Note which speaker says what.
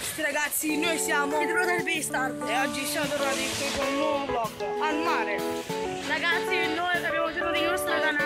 Speaker 1: Buonasera ragazzi, noi siamo Pietro del Bastard e oggi siamo tornati con un nuovo vlog al mare.
Speaker 2: Ragazzi, noi abbiamo deciso di nostro canale